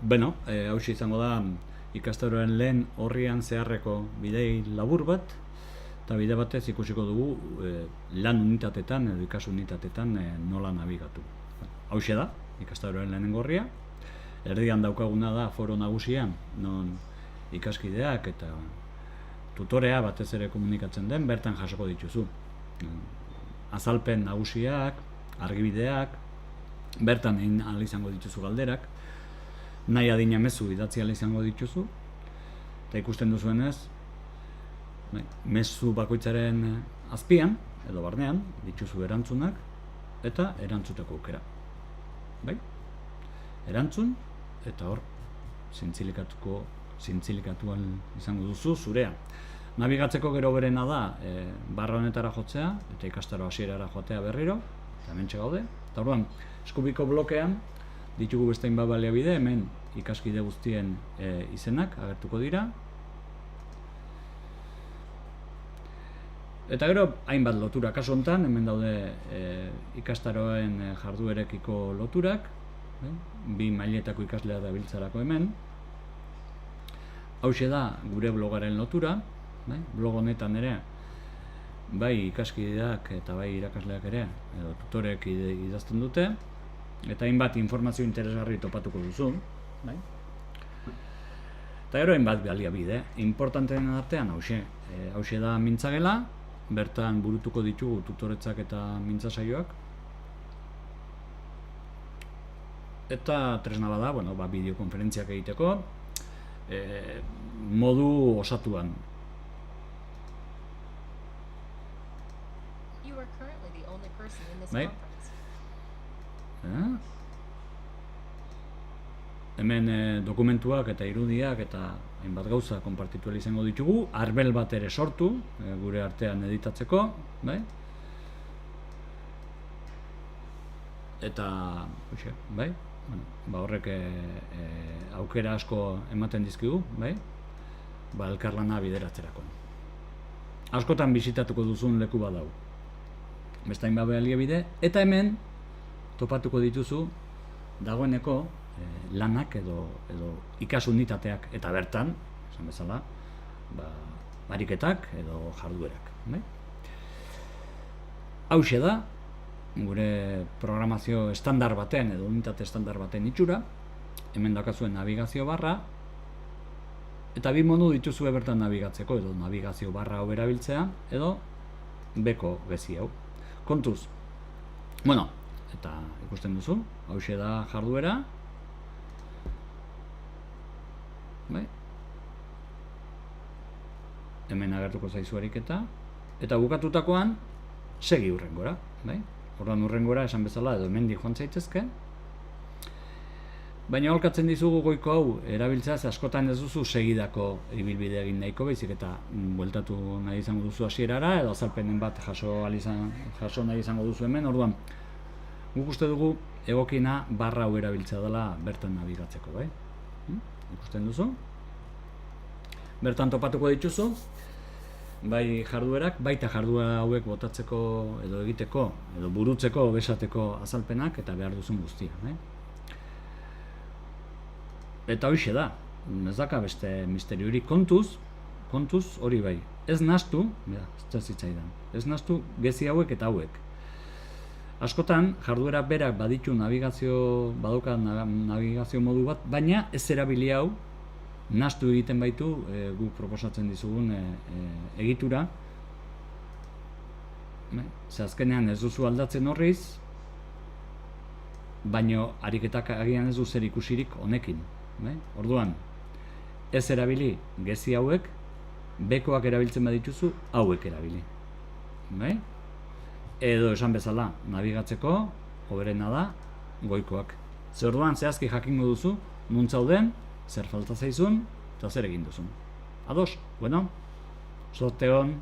Bueno, hauxe izango da ikastaroaren lehen horrian zeharreko bidei labur bat, eta bide batez ikusiko dugu lan unitatetan edo ikas unitatetan nola nabigatu. Hauxe da, ikastaroaren lehenengo horria. Erdian daukaguna da foro nagusian, non ikaskideak eta tutorea batez ere komunikatzen den, bertan jasoko dituzu. Azalpen nagusiak, argibideak, bertan egin ahal izango dituzu galderak, nahi adina mezu idatzi ahal izango dituzu, eta ikusten duzuenez, mezu bakoitzaren azpian, edo barnean, dituzu erantzunak, eta erantzuteko aukera. Bai? Erantzun, eta hor, zintzilikatuan izango duzu zurea. Nabigatzeko gero berena da, barra honetara jotzea, eta ikastaro hasierara joatea berriro, eta hementxe gaude. Eta orduan, eskubiko blokean, ditugu beste hainbat baliabide, hemen ikaskide guztien izenak agertuko dira. Eta gero, hainbat lotura. Kasu honetan, hemen daude ikastaroen jarduerekiko loturak, bi mailetako ikaslea da biltzarako hemen. Hauxe da gure blogaren lotura, blog honetan ere, bai ikaskideak eta bai irakasleak ere, edo tutorek idazten dute, eta hainbat informazio interesgarri topatuko duzu. Eta gero hainbat baliabide, importanteen artean hauxe da mintzagela, bertan burutuko ditugu tutoretzak eta mintzasaioak. Eta tresna bada, bideokonferentziak egiteko, modu osatuan. Bai? Hemen dokumentuak eta irudiak eta hainbat gauza konpartitu izango ditugu, arbel bat ere sortu, gure artean editatzeko, bai? Eta, bai? Horrek aukera asko ematen dizkigu, bai? Elkarlana bideratzerako. Askotan bisitatuko duzun leku badau. Beste hainbat baliabide, eta hemen topatuko dituzu dagoeneko lanak edo ikas unitateak, eta bertan, esan bezala, ariketak edo jarduerak. Hauxe da, gure programazio estandar baten edo unitate estandar baten itxura, hemen daukazuen nabigazio barra, eta bi modu dituzue bertan nabigatzeko, edo nabigazio barra hau erabiltzea, edo beko gezi hau. Kontuz, eta ikusten duzu, hauxe da jarduera, hemen agertuko zaizu ariketa, eta bukatutakoan segi hurrengora. Orduan hurrengora esan bezala edo hemendik joan zaitezke, baina aholkatzen dizugu goiko hau erabiltzeaz askotan ez duzu segidako ibilbidea egin nahiko, baizik eta bueltatu nahi izango duzu hasierara edo azalpenen bat jaso nahi izango duzu hemen. Orduan, guk uste dugu egokiena barra hau erabiltzea dela bertan nabigatzeko, bai? Ikusten duzu? Bertan topatuko dituzu, bai jarduerak, baita jarduera hauek botatzeko edo egiteko, edo burutzeko, besateko azalpenak eta behar duzun guztia. Eta hoxe da, ez daka beste misteriorik, kontuz hori bai. Ez nahastu, ez nahastu gezi hauek eta hauek. Askotan, jarduera berak baditu badauka navigazio modu bat, baina ez erabili hau, nahastu egiten baitu guk proposatzen dizugun egitura. Ze azkenean ez duzu aldatzen horriz, baina ariketak agian ez du zer ikusirik honekin. Orduan, ez erabili gezi hauek, bekoak erabiltzen badituzu, hauek erabili. Edo esan bezala, nabigatzeko, hoberena da, goikoak. Ze orduan, zehazki jakingo duzu, non zauden, zer falta zaizun, eta zer egin duzun. Ados, sorte hon.